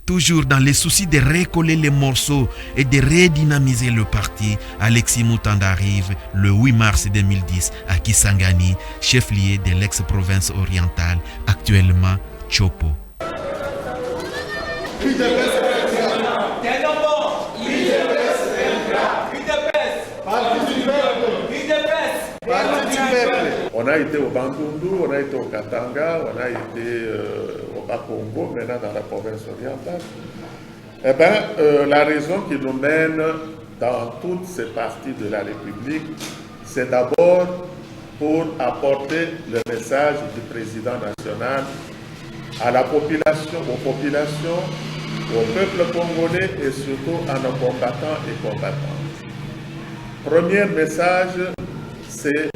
Toujours dans les soucis de recoller les morceaux et de redynamiser le parti, Alexis Moutanda arrive le 8 mars 2010 à Kisangani, chef-lieu de l'ex-province orientale, actuellement Chopo. On a été au Bandundu, on a été au Katanga, on a été au Bas-Congo, maintenant dans la province orientale. Eh bien, la raison qui nous mène dans toutes ces parties de la République, c'est d'abord pour apporter le message du président national à la population, aux populations, au peuple congolais et surtout à nos combattants et combattantes. Premier message, c'est: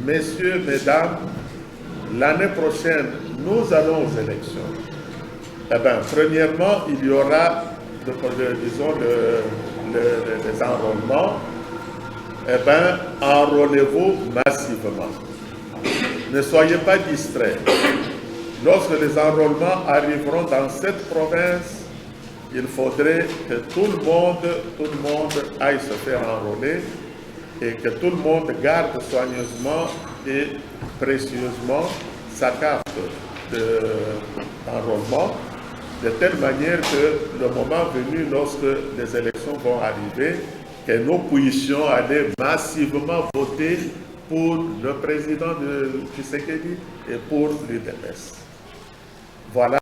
messieurs, mesdames, l'année prochaine, nous allons aux élections. Eh bien, premièrement, il y aura, disons, les enrôlements. Eh bien, enrôlez-vous massivement. Ne soyez pas distraits. Lorsque les enrôlements arriveront dans cette province, il faudrait que tout le monde aille se faire enrôler et que tout le monde garde soigneusement et précieusement sa carte d'enrôlement, de telle manière que le moment venu, lorsque les élections vont arriver, que nous puissions aller massivement voter pour le président de Tshisekedi et pour l'UDPS. Voilà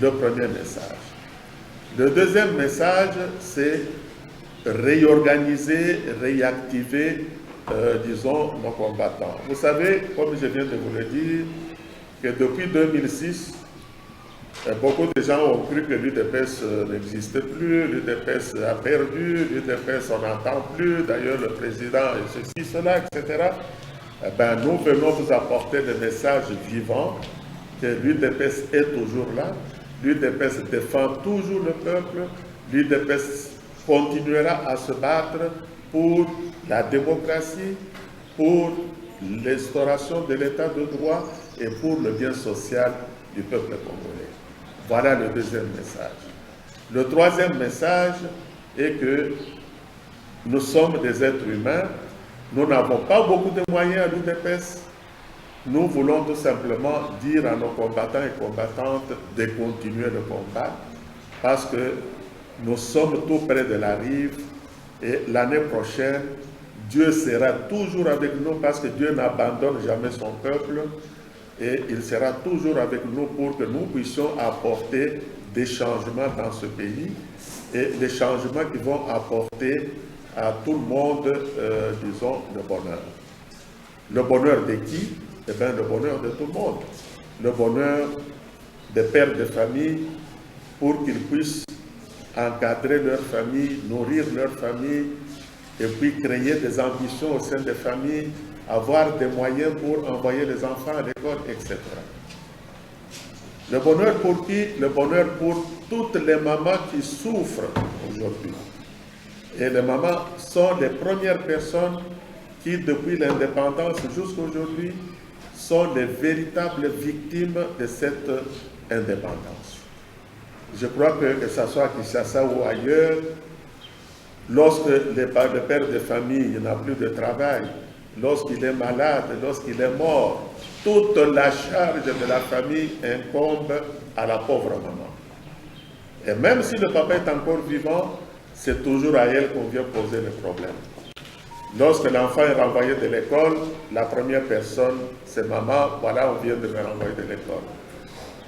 le premier message. Le deuxième message, c'est réorganiser, réactiver, disons, nos combattants. Vous savez, comme je viens de vous le dire, que depuis 2006, beaucoup de gens ont cru que l'UDPS n'existait plus, l'UDPS a perdu, l'UDPS on n'entend plus, d'ailleurs le président et ceci, cela, etc. Eh bien, nous venons vous apporter le message vivant que l'UDPS est toujours là, l'UDPS défend toujours le peuple, l'UDPS continuera à se battre pour la démocratie, pour l'instauration de l'état de droit et pour le bien social du peuple congolais. Voilà le deuxième message. Le troisième message est que nous sommes des êtres humains, nous n'avons pas beaucoup de moyens à l'UDPS. Nous voulons tout simplement dire à nos combattants et combattantes de continuer le combat parce que nous sommes tout près de la rive et l'année prochaine, Dieu sera toujours avec nous parce que Dieu n'abandonne jamais son peuple et il sera toujours avec nous pour que nous puissions apporter des changements dans ce pays et des changements qui vont apporter à tout le monde, disons, le bonheur. Le bonheur de qui? Eh bien, le bonheur de tout le monde. Le bonheur des pères de famille pour qu'ils puissent encadrer leur famille, nourrir leur famille et puis créer des ambitions au sein des familles, avoir des moyens pour envoyer les enfants à l'école, etc. Le bonheur pour qui? Le bonheur pour toutes les mamans qui souffrent aujourd'hui. Et les mamans sont les premières personnes qui, depuis l'indépendance jusqu'à aujourd'hui, sont les véritables victimes de cette indépendance. Je crois que ce soit à Kinshasa ou ailleurs, lorsque le père de famille n'a plus de travail, lorsqu'il est malade, lorsqu'il est mort, toute la charge de la famille incombe à la pauvre maman. Et même si le papa est encore vivant, c'est toujours à elle qu'on vient poser le problème. Lorsque l'enfant est renvoyé de l'école, la première personne, c'est maman, voilà, on vient de me renvoyer de l'école.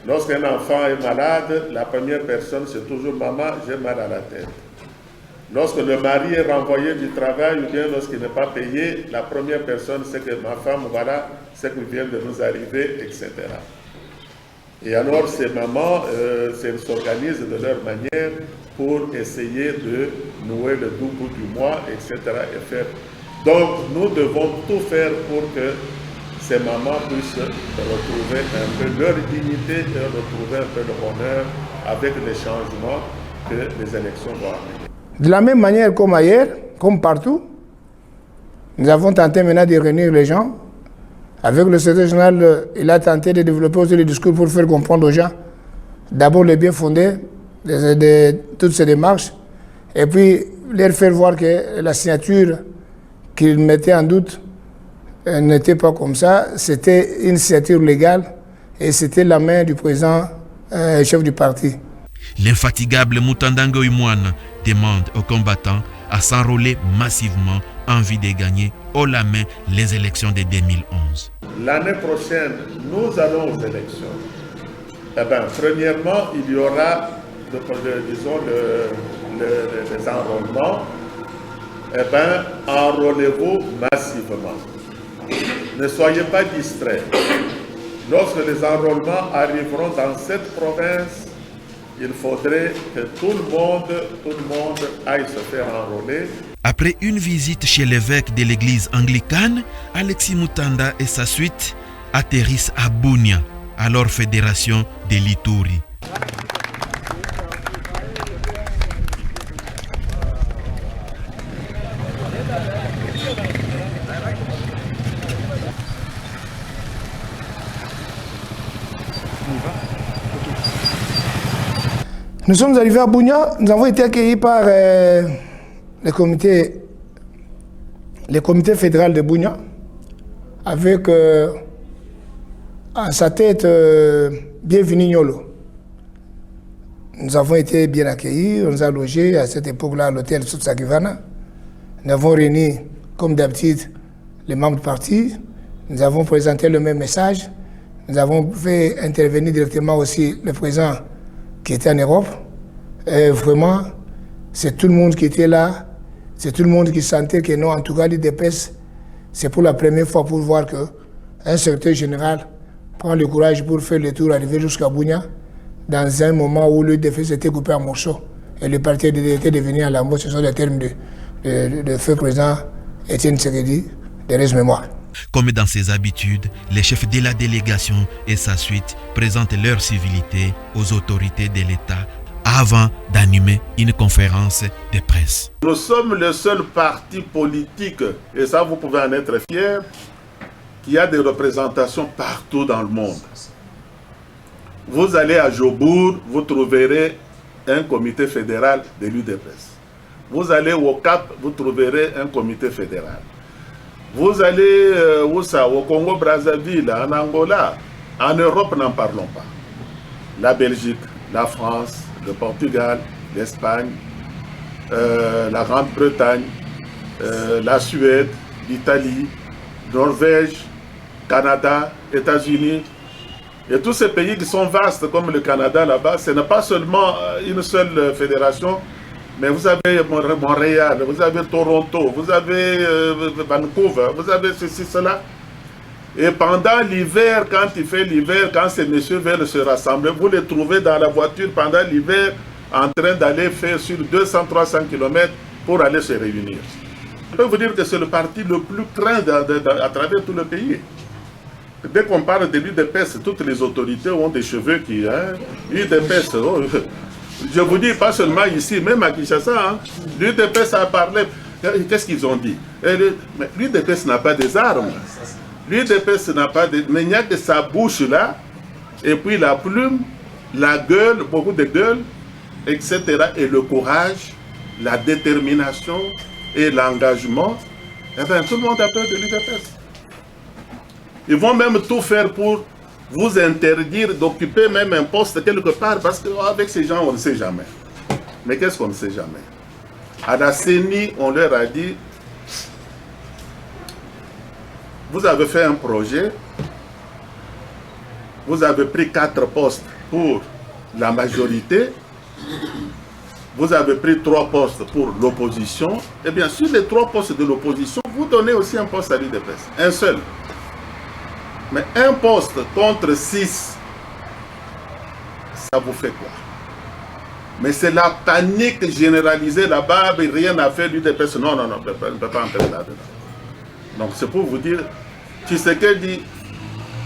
Lorsqu'un enfant est malade, la première personne, c'est toujours maman, j'ai mal à la tête. Lorsque le mari est renvoyé du travail ou bien lorsqu'il n'est pas payé, la première personne, c'est que ma femme, voilà, c'est qui vient de nous arriver, etc. Et alors, ces mamans s'organisent de leur manière pour essayer de nouer le doux bout du mois, etc. Et faire. Donc, nous devons tout faire pour que ces mamans puissent retrouver un peu leur dignité et retrouver un peu le bonheur avec les changements que les élections vont amener. De la même manière comme ailleurs, comme partout, nous avons tenté maintenant de réunir les gens. Avec le secrétaire général, il a tenté de développer aussi le discours pour faire comprendre aux gens d'abord les bien fondés de toutes ces démarches, et puis leur faire voir que la signature qu'ils mettaient en doute n'était pas comme ça, c'était une signature légale et c'était la main du président chef du parti. L'infatigable Mutanda Ngoïmoine demande aux combattants à s'enrôler massivement en vue de gagner haut la main les élections de 2011. L'année prochaine, nous allons aux élections. Eh bien, premièrement, il y aura, disons, les enrôlements. Eh bien, enrôlez-vous massivement. Ne soyez pas distraits. Lorsque les enrôlements arriveront dans cette province, il faudrait que tout le monde aille se faire enrôler. Après une visite chez l'évêque de l'église anglicane, Alexis Mutanda et sa suite atterrissent à Bunia, alors fédération de l'Ituri. Nous sommes arrivés à Bunia, nous avons été accueillis par le comité fédéral de Bunia, avec à sa tête Bienvenu Nyolo. Nous avons été bien accueillis, on nous a logés à cette époque-là à l'hôtel Sotsakivana. Nous avons réuni, comme d'habitude, les membres du parti. Nous avons présenté le même message. Nous avons fait intervenir directement aussi le président qui était en Europe. Et vraiment, c'est tout le monde qui était là. C'est tout le monde qui sentait que non, en tout cas, l'UDPS, c'est pour la première fois pour voir qu'un secrétaire général prend le courage pour faire le tour, arriver jusqu'à Bunia, dans un moment où l'UDPS était coupé en morceaux. Et le parti était devenu à la mode. Ce sont les termes de feu président Étienne Tshisekedi, de reste-mémoire. Comme dans ses habitudes, les chefs de la délégation et sa suite présentent leur civilité aux autorités de l'État avant d'animer une conférence de presse. Nous sommes le seul parti politique, et ça vous pouvez en être fiers, qui a des représentations partout dans le monde. Vous allez à Jobour, vous trouverez un comité fédéral de l'UDPS. Vous allez au Cap, vous trouverez un comité fédéral. Vous allez au Congo-Brazzaville, en Angola, en Europe, n'en parlons pas. La Belgique, la France, le Portugal, l'Espagne, la Grande-Bretagne, la Suède, l'Italie, Norvège, Canada, États-Unis. Et tous ces pays qui sont vastes comme le Canada là-bas, ce n'est pas seulement une seule fédération, mais vous avez Montréal, vous avez Toronto, vous avez Vancouver, vous avez ceci, cela. Et pendant l'hiver, quand il fait l'hiver, quand ces messieurs veulent se rassembler, vous les trouvez dans la voiture pendant l'hiver en train d'aller faire sur 200-300 km pour aller se réunir. Je peux vous dire que c'est le parti le plus craint à travers tout le pays. Dès qu'on parle de l'UDPS, toutes les autorités ont des cheveux qui... l'UDPS, oh, je vous dis, pas seulement ici, même à Kinshasa, l'UDPS a parlé. Qu'est-ce qu'ils ont dit? L'UDPS n'a pas des armes. L'UDPS n'a pas de... Mais il n'y a que sa bouche là, et puis la plume, la gueule, beaucoup de gueule, etc. Et le courage, la détermination et l'engagement. Eh bien, tout le monde a peur de l'UDPS. Ils vont même tout faire pour vous interdire d'occuper même un poste quelque part, parce qu'avec ces gens, on ne sait jamais. Mais qu'est-ce qu'on ne sait jamais? À la CENI, on leur a dit, vous avez fait un projet, vous avez pris 4 postes pour la majorité, vous avez pris 3 postes pour l'opposition, et bien sur les 3 postes de l'opposition, vous donnez aussi un poste à l'UDPS, un seul. Mais un poste contre 6, ça vous fait quoi? Mais c'est la panique généralisée là-bas, rien n'a fait, l'UDPS, non, on ne peut pas entrer là-dedans. Donc c'est pour vous dire, Tshisekedi,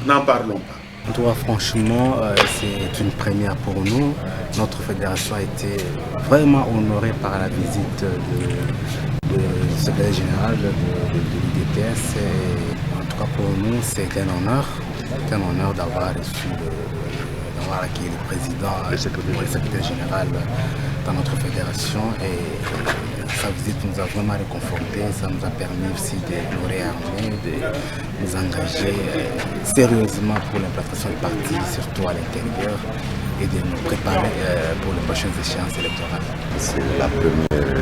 n'en parlons pas. En tout cas, franchement, c'est une première pour nous. Notre fédération a été vraiment honorée par la visite du secrétaire général de l'UDPS. En tout cas, pour nous, c'est un honneur d'avoir reçu avoir accueilli le président, le secrétaire général dans notre fédération. Et sa visite nous a vraiment réconfortés. Ça nous a permis aussi de nous réarmer, de nous engager sérieusement pour l'implantation du parti, surtout à l'intérieur, et de nous préparer pour les prochaines échéances électorales. C'est la première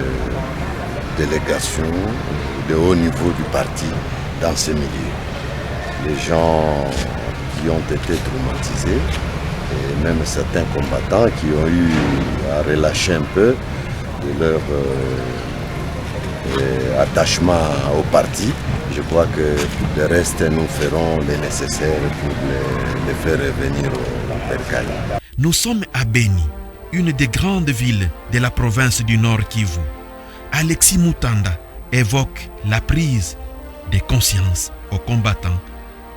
délégation de haut niveau du parti dans ce milieu. Les gens qui ont été traumatisés, et même certains combattants qui ont eu à relâcher un peu de leur attachement au parti. Je crois que le reste, nous ferons le nécessaire pour les faire revenir au Berkane. Nous sommes à Beni, une des grandes villes de la province du Nord Kivu. Alexis Mutanda évoque la prise de conscience aux combattants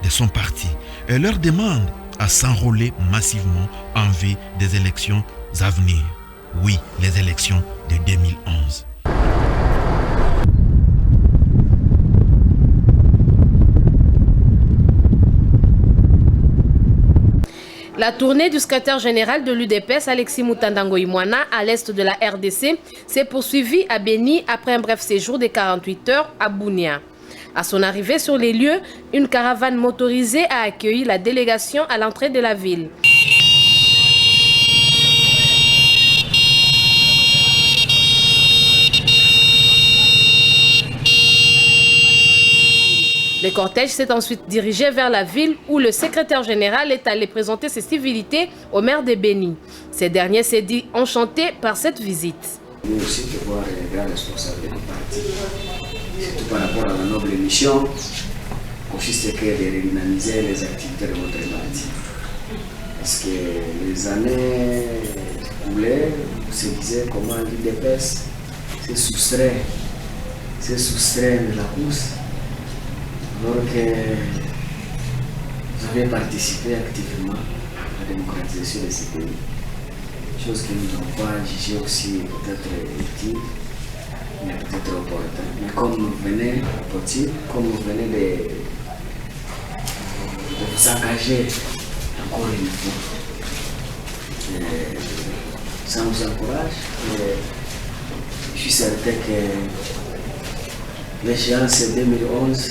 de son parti et leur demande à s'enrôler massivement en vue des élections à venir. Oui, les élections de 2011. La tournée du secrétaire général de l'UDPS, Alexis Mutanda Ngoïmwana, à l'est de la RDC, s'est poursuivie à Beni après un bref séjour de 48 heures à Bunia. À son arrivée sur les lieux, une caravane motorisée a accueilli la délégation à l'entrée de la ville. Le cortège s'est ensuite dirigé vers la ville où le secrétaire général est allé présenter ses civilités au maire de Beni. Ces derniers s'est dit enchanté par cette visite. Nous aussi de voir les grands responsables du parti, surtout par rapport à la noble mission, consiste que de redynamiser les activités de notre parti. Parce que les années écoulées, on se disait comment l'UDPS s'est soustrait de la course. Alors que vous avez participé activement à la démocratisation de ce pays, chose que nous n'avons pas jugé aussi peut-être utile, mais peut-être opportun. Mais comme vous venez de vous engager encore une fois, ça nous encourage. Et je suis certain que l'échéance 2011,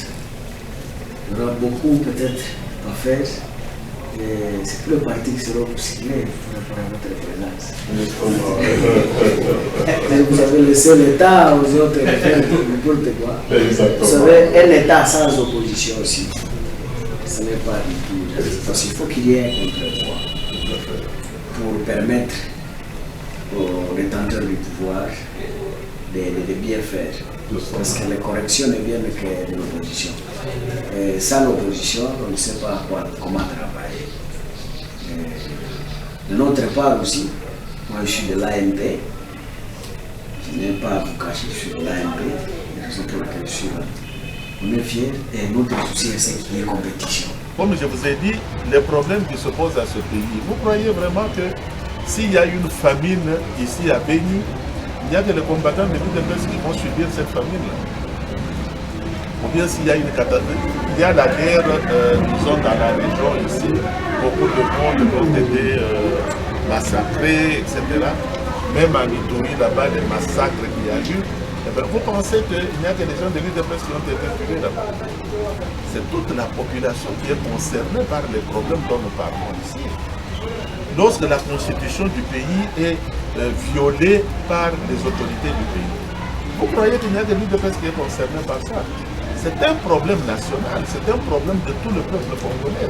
il y aura beaucoup peut-être à faire. C'est plus le parti qui sera bousculé par rapport à votre présence. Vous avez laissé l'État aux autres de faire n'importe quoi. Vous savez, un État sans opposition aussi, ce n'est pas du tout. Parce qu'il faut qu'il y ait un contre-pouvoir pour permettre aux détenteurs du pouvoir de bien faire. Parce que les corrections ne viennent que de l'opposition. Sans l'opposition, on ne sait pas comment travailler. De notre part aussi, moi je suis de l'AMP. Je n'ai pas à vous cacher, je suis de l'AMP. La raison pour laquelle je suis là. On est fiers et notre souci c'est qu'il y ait compétition. Comme je vous ai dit, les problèmes qui se posent à ce pays, vous croyez vraiment que s'il y a une famine ici à Beni, il y a que les combattants de l'UDPS qui vont subir cette famine-là? Ou bien s'il y a une catastrophe, il y a la guerre, disons, dans la région ici, beaucoup de monde ont été massacrés, etc. Même en Ituri, là-bas, les massacres qu'il y a eu, vous pensez qu'il n'y a que des gens de l'UDPS qui ont été tués là-bas? C'est toute la population qui est concernée par les problèmes dont nous parlons ici. Lorsque la constitution du pays est violée par les autorités du pays, vous croyez qu'il n'y a que l'UDPS qui est concerné par ça? C'est un problème national, c'est un problème de tout le peuple congolais.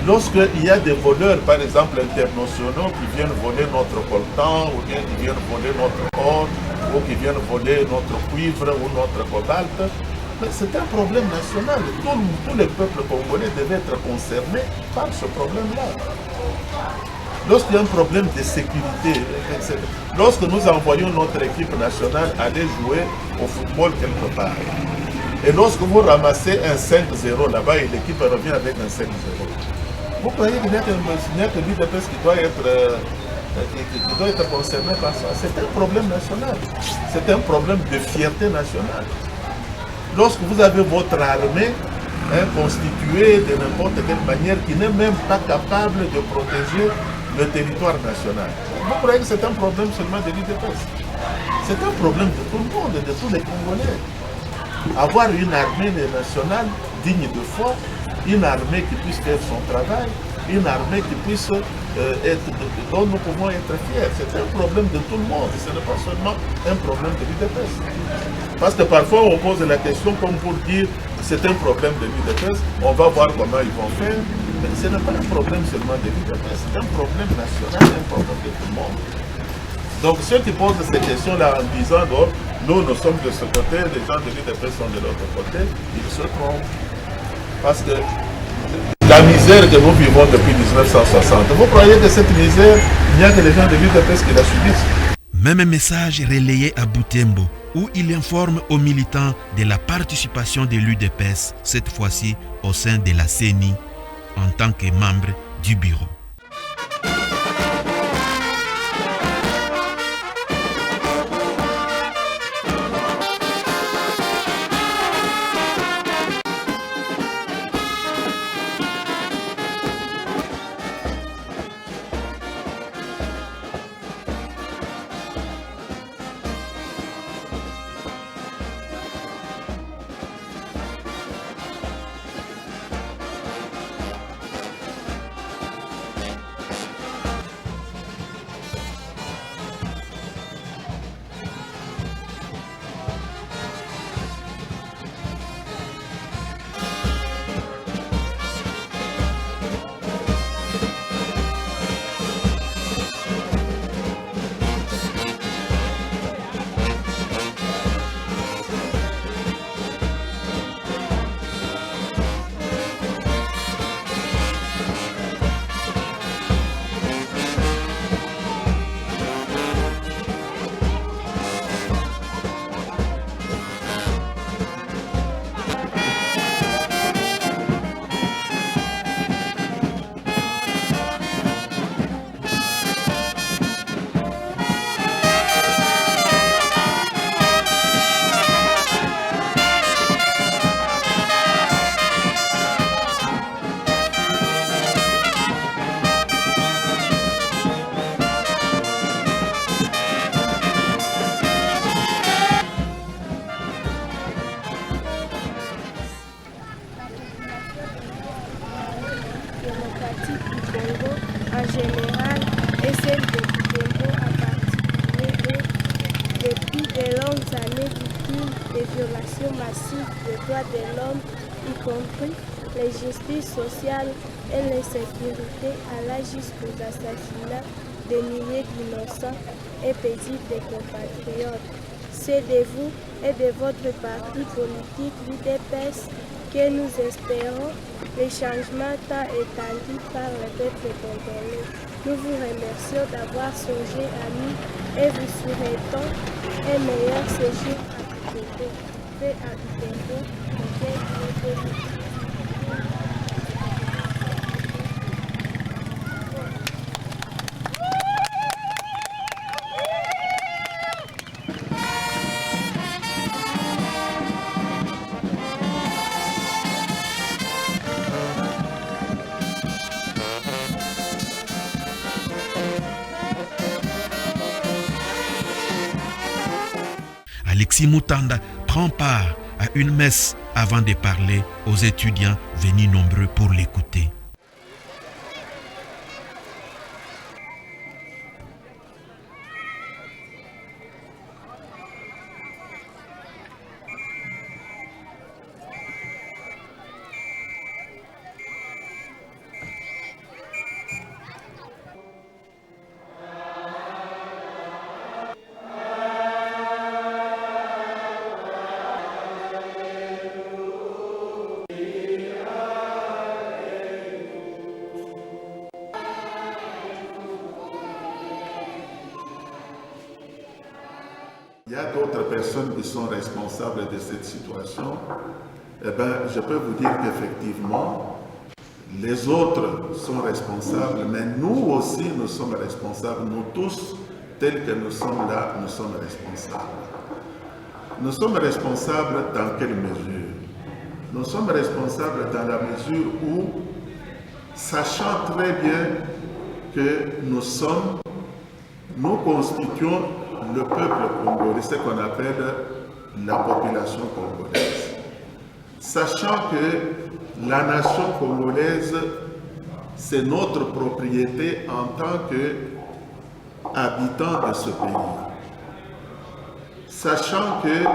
Lorsqu'il y a des voleurs, par exemple internationaux, qui viennent voler notre coltan, ou bien qui viennent voler notre or, ou qui viennent voler notre cuivre ou notre cobalt, c'est un problème national. Tous les peuples congolais devaient être concernés par ce problème-là. Lorsqu'il y a un problème de sécurité, lorsque nous envoyons notre équipe nationale aller jouer au football quelque part, et lorsque vous ramassez un 5-0 là-bas et l'équipe revient avec un 5-0, vous croyez qu'il n'y a que l'UDPS qui doit être concerné par ça? C'est un problème national, c'est un problème de fierté nationale. Lorsque vous avez votre armée constitué de n'importe quelle manière, qui n'est même pas capable de protéger le territoire national. Vous croyez que c'est un problème seulement de l'UDPS? C'est un problème de tout le monde, de tous les Congolais. Avoir une armée nationale digne de foi, une armée qui puisse faire son travail, une armée qui puisse dont nous pouvons être fiers. C'est un problème de tout le monde, ce n'est pas seulement un problème de l'UDPS. Parce que parfois on pose la question comme pour dire c'est un problème de l'UDPS, on va voir comment ils vont faire. Mais ce n'est pas un problème seulement de l'UDPS, c'est un problème national, un problème de tout le monde. Donc ceux qui posent ces questions-là en disant donc, nous sommes de ce côté, les gens de l'UDPS sont de l'autre côté, ils se trompent. Parce que la misère que nous vivons depuis 1960, vous croyez que cette misère, il n'y a que les gens de l'UDPS qui la subissent? Même message relayé à Butembo, où il informe aux militants de la participation de l'UDPS, cette fois-ci au sein de la CENI, en tant que membre du bureau. En général, et celle de Butembo en particulier, depuis de longues années victimes des violations massives des droits de l'homme, y compris l'injustice sociale et l'insécurité, allant jusqu'aux assassinats de milliers d'innocents et paisibles de compatriotes. C'est de vous et de votre parti politique, l'UDPS, que nous espérons les changements tant attendus par le peuple congolais. Nous vous remercions d'avoir songé à nous et vous souhaitons un meilleur séjour à Butembo. Fait à Butembo, Alexis Mutanda prend part à une messe avant de parler aux étudiants venus nombreux pour l'écouter. Il y a d'autres personnes qui sont responsables de cette situation. Eh bien, je peux vous dire qu'effectivement, les autres sont responsables, mais nous aussi, nous sommes responsables. Nous tous, tels que nous sommes là, nous sommes responsables. Nous sommes responsables dans quelle mesure? nous sommes responsables dans la mesure où, sachant très bien que nous constituons le peuple congolais, ce qu'on appelle la population congolaise. Sachant que la nation congolaise, c'est notre propriété en tant qu'habitants de ce pays. Sachant que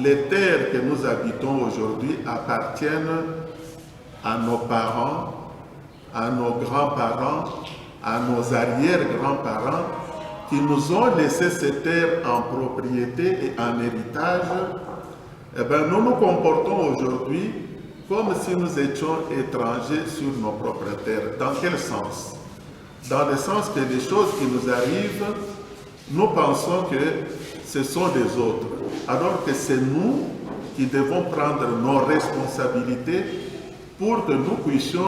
les terres que nous habitons aujourd'hui appartiennent à nos parents, à nos grands-parents, à nos arrière-grands-parents, qui nous ont laissé ces terres en propriété et en héritage, eh bien, nous nous comportons aujourd'hui comme si nous étions étrangers sur nos propres terres. Dans quel sens? Dans le sens que les choses qui nous arrivent, nous pensons que ce sont des autres, alors que c'est nous qui devons prendre nos responsabilités pour que nous puissions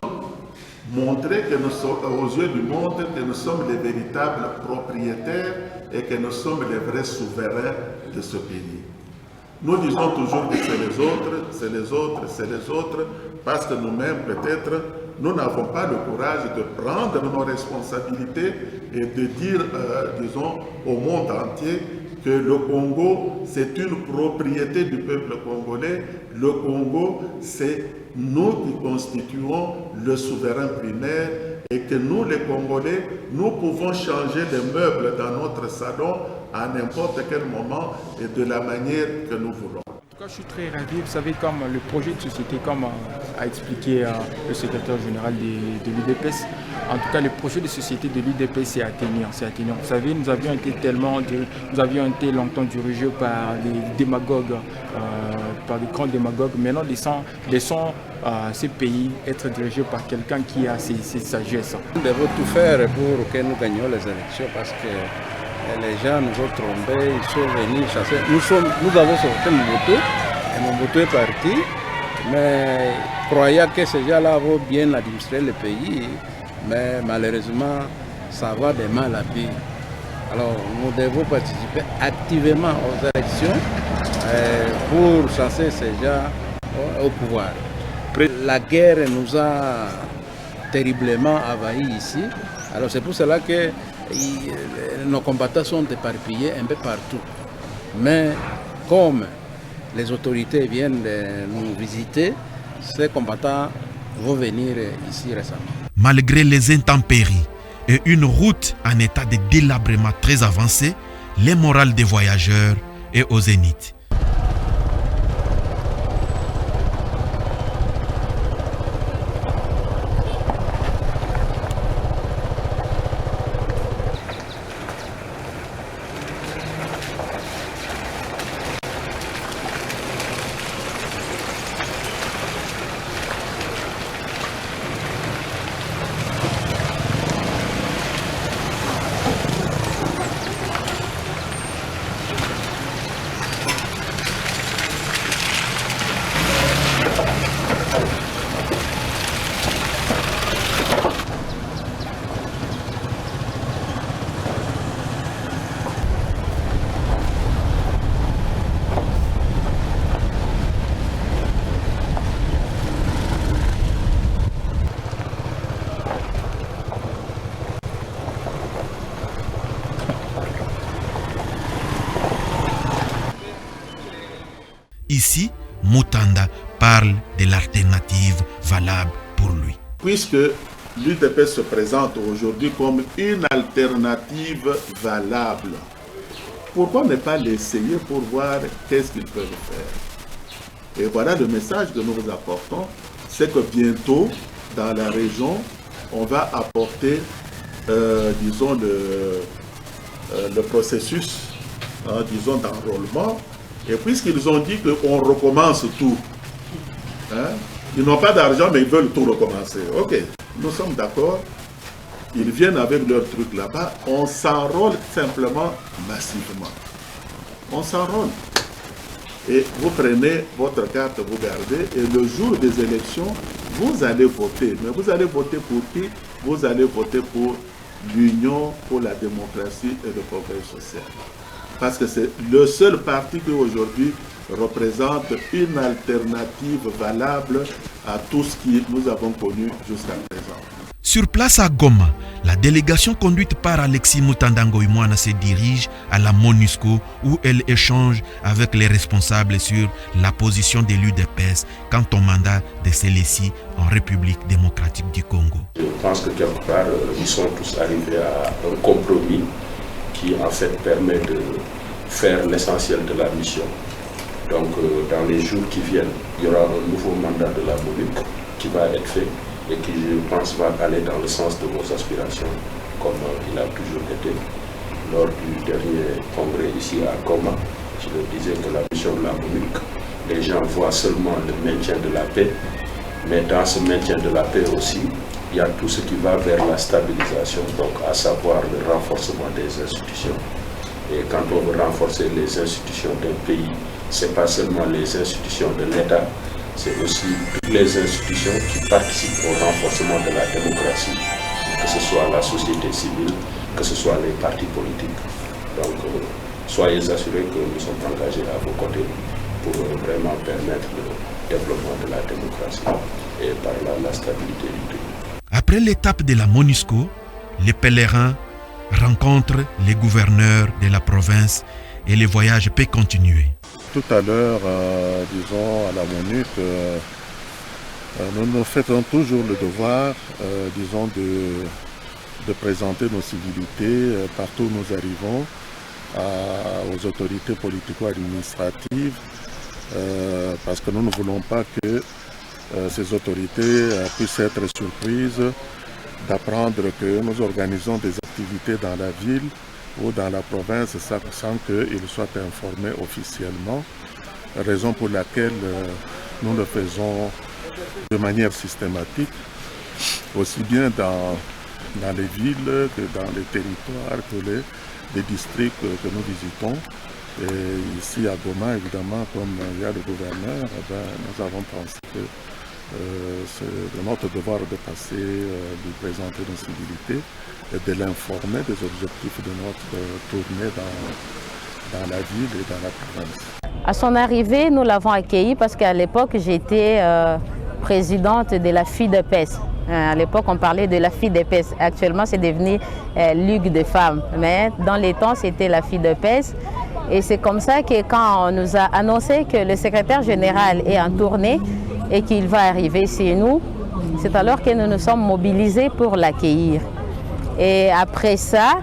montrer que nous sommes, aux yeux du monde, que nous sommes les véritables propriétaires et que nous sommes les vrais souverains de ce pays. Nous disons toujours que c'est les autres, c'est les autres, c'est les autres, parce que nous-mêmes, peut-être, nous n'avons pas le courage de prendre nos responsabilités et de dire, disons, au monde entier que le Congo, c'est une propriété du peuple congolais. Le Congo, c'est nous qui constituons le souverain primaire et que nous, les Congolais, nous pouvons changer les meubles dans notre salon à n'importe quel moment et de la manière que nous voulons. En tout cas, je suis très ravi. Vous savez, comme le projet de société, comme a expliqué le secrétaire général de l'UDPS, en tout cas, le projet de société de l'UDPS c'est atteignant. Vous savez, nous avions été longtemps dirigés par les démagogues, par des grands démagogues. Maintenant, laissons ces pays être dirigés par quelqu'un qui a ses sagesses. Nous devons tout faire pour que nous gagnions les élections parce que les gens nous ont trompés, ils sont venus chasser. Nous avons sorti Mobutu et Mobutu est parti, mais croyant que ces gens-là vont bien administrer le pays, mais malheureusement, ça va de mal à pire. Alors nous devons participer activement aux élections pour chasser ces gens au pouvoir. La guerre nous a terriblement envahis ici, alors c'est pour cela que nos combattants sont éparpillés un peu partout. Mais comme les autorités viennent de nous visiter, ces combattants vont venir ici récemment. Malgré les intempéries et une route en état de délabrement très avancé, le moral des voyageurs est au zénith. Ici, Mutanda parle de l'alternative valable pour lui. Puisque l'UDPS se présente aujourd'hui comme une alternative valable, pourquoi ne pas l'essayer pour voir qu'est-ce qu'ils peuvent faire? Et voilà le message que nous vous apportons, c'est que bientôt, dans la région, on va apporter, disons, le processus, disons, d'enrôlement. Et puisqu'ils ont dit qu'on recommence tout, ils n'ont pas d'argent, mais ils veulent tout recommencer. Ok, nous sommes d'accord. Ils viennent avec leur truc là-bas. On s'enrôle simplement massivement. On s'enrôle. Et vous prenez votre carte, vous gardez, et le jour des élections, vous allez voter. Mais vous allez voter pour qui? Vous allez voter pour l'Union pour la démocratie et le progrès social. Parce que c'est le seul parti qui aujourd'hui représente une alternative valable à tout ce que nous avons connu jusqu'à présent. Sur place à Goma, la délégation conduite par Alexis Mutanda Ngoïmoana se dirige à la MONUSCO où elle échange avec les responsables sur la position de l'UDPS quant au mandat de celle-ci en République démocratique du Congo. Je pense que quelque part, ils sont tous arrivés à un compromis qui en fait permet de faire l'essentiel de la mission. Donc dans les jours qui viennent, il y aura un nouveau mandat de la MONUC qui va être fait et qui, je pense, va aller dans le sens de nos aspirations, comme il a toujours été. Lors du dernier congrès ici à Goma, je le disais que la mission de la MONUC, les gens voient seulement le maintien de la paix, mais dans ce maintien de la paix aussi, il y a tout ce qui va vers la stabilisation, donc à savoir le renforcement des institutions. Et quand on veut renforcer les institutions d'un pays, ce n'est pas seulement les institutions de l'État, c'est aussi toutes les institutions qui participent au renforcement de la démocratie, que ce soit la société civile, que ce soit les partis politiques. Donc, soyez assurés que nous sommes engagés à vos côtés pour vraiment permettre le développement de la démocratie et par là la stabilité du pays. Après l'étape de la MONUSCO, les pèlerins rencontrent les gouverneurs de la province et le voyage peut continuer. Tout à l'heure, disons, à la MONUC, nous nous faisons toujours le devoir, disons, de présenter nos civilités partout où nous arrivons aux autorités politico-administratives, parce que nous ne voulons pas que ces autorités puissent être surprises d'apprendre que nous organisons des activités dans la ville ou dans la province sans qu'ils soient informés officiellement, raison pour laquelle nous le faisons de manière systématique, aussi bien dans les villes que dans les territoires, que les districts que nous visitons. Et ici à Goma, évidemment, comme il y a le gouverneur, nous avons pensé que c'est de notre devoir de passer, de présenter nos civilités et de l'informer des objectifs de notre tournée dans la ville et dans la province. À son arrivée, nous l'avons accueilli parce qu'à l'époque, j'étais présidente de la FIDEPES. À l'époque, on parlait de la FIDEPES. Actuellement, c'est devenu Ligue des femmes. Mais dans les temps, c'était la FIDEPES. Et c'est comme ça que quand on nous a annoncé que le secrétaire général est en tournée et qu'il va arriver chez nous, c'est alors que nous nous sommes mobilisés pour l'accueillir. Et après ça,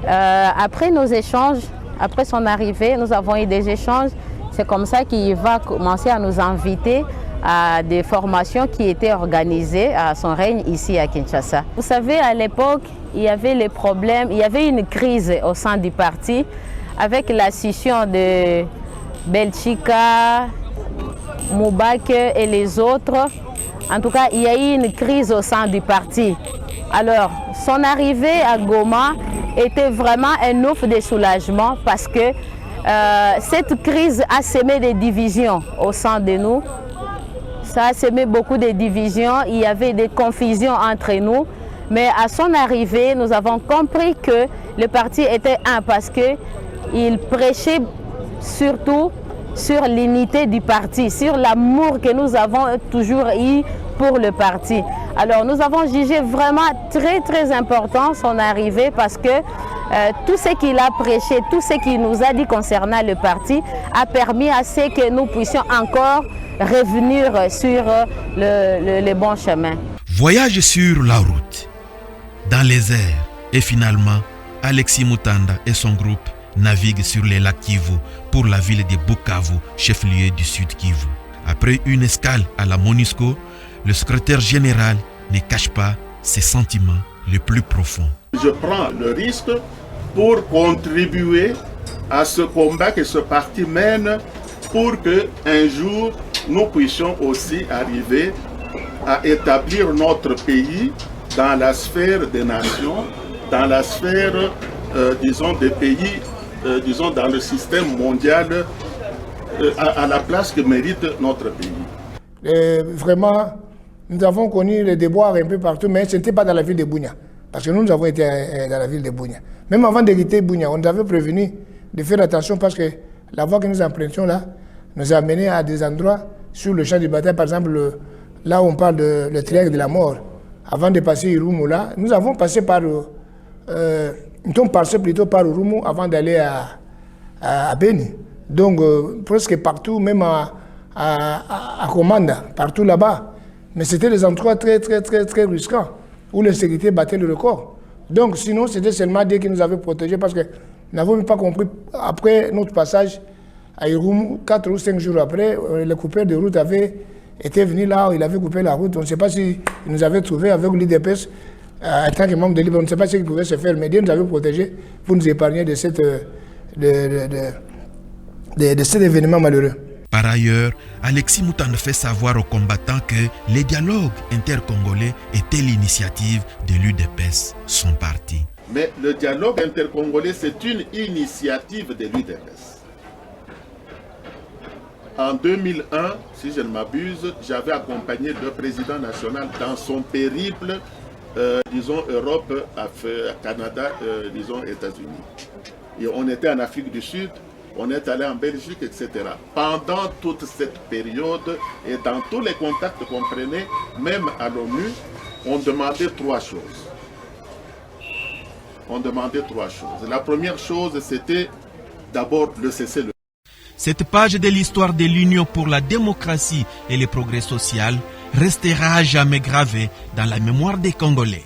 après nos échanges, après son arrivée, nous avons eu des échanges. C'est comme ça qu'il va commencer à nous inviter à des formations qui étaient organisées à son règne ici à Kinshasa. Vous savez, à l'époque, il y avait les problèmes, il y avait une crise au sein du parti avec la scission de Belchika, Moubak et les autres. En tout cas, il y a eu une crise au sein du parti. Alors, son arrivée à Goma était vraiment un offre de soulagement parce que cette crise a semé des divisions au sein de nous. Ça a semé beaucoup de divisions, il y avait des confusions entre nous. Mais à son arrivée, nous avons compris que le parti était un parce qu'il prêchait surtout sur l'unité du parti, sur l'amour que nous avons toujours eu pour le parti. Alors nous avons jugé vraiment très important son arrivée parce que tout ce qu'il a prêché, tout ce qu'il nous a dit concernant le parti a permis à ce que nous puissions encore revenir sur le bon chemin. Voyage sur la route, dans les airs et finalement, Alexis Mutanda et son groupe naviguent sur les lacs Kivu pour la ville de Bukavu, chef-lieu du Sud Kivu. Après une escale à la MONUSCO, le secrétaire général ne cache pas ses sentiments les plus profonds. Je prends le risque pour contribuer à ce combat que ce parti mène pour qu'un jour nous puissions aussi arriver à établir notre pays dans la sphère des nations, dans la sphère, disons, des pays, disons, dans le système mondial, à la place que mérite notre pays. Vraiment, nous avons connu les déboires un peu partout, mais ce n'était pas dans la ville de Bunia. Parce que nous avons été dans la ville de Bunia. Même avant de quitter Bunia, on nous avait prévenu de faire attention parce que la voie que nous empruntions là, nous a amenés à des endroits sur le champ de bataille, par exemple, là où on parle de le triangle de la mort. Avant de passer Irumu là, nous avons passé par, nous sommes passés plutôt par Irumu avant d'aller à Beni. Donc, presque partout, même à Komanda, partout là-bas. Mais c'était des endroits très risquants, où l'insécurité battait le record. Donc, sinon, c'était seulement Dieu qui nous avait protégés, parce que nous n'avons même pas compris, après notre passage à Irumu, 4 ou 5 jours après, le coupeur de route était venu là, il avait coupé la route. On ne sait pas s'il nous avait trouvé avec l'IDPS, en tant que membre de l'IDPS, on ne sait pas ce qu'il pouvait se faire, mais Dieu nous avait protégés pour nous épargner de cet événement malheureux. Par ailleurs, Alexis Moutanda fait savoir aux combattants que les dialogues intercongolais étaient l'initiative de l'UDPS, son parti. Mais le dialogue intercongolais, c'est une initiative de l'UDPS. En 2001, si je ne m'abuse, j'avais accompagné le président national dans son périple, disons Europe, Canada, disons États-Unis. Et on était en Afrique du Sud, on est allé en Belgique, etc. Pendant toute cette période et dans tous les contacts qu'on prenait, même à l'ONU, on demandait 3 choses. La première chose, c'était d'abord le cessez-le-feu. Cette page de l'histoire de l'Union pour la démocratie et le progrès social restera à jamais gravée dans la mémoire des Congolais.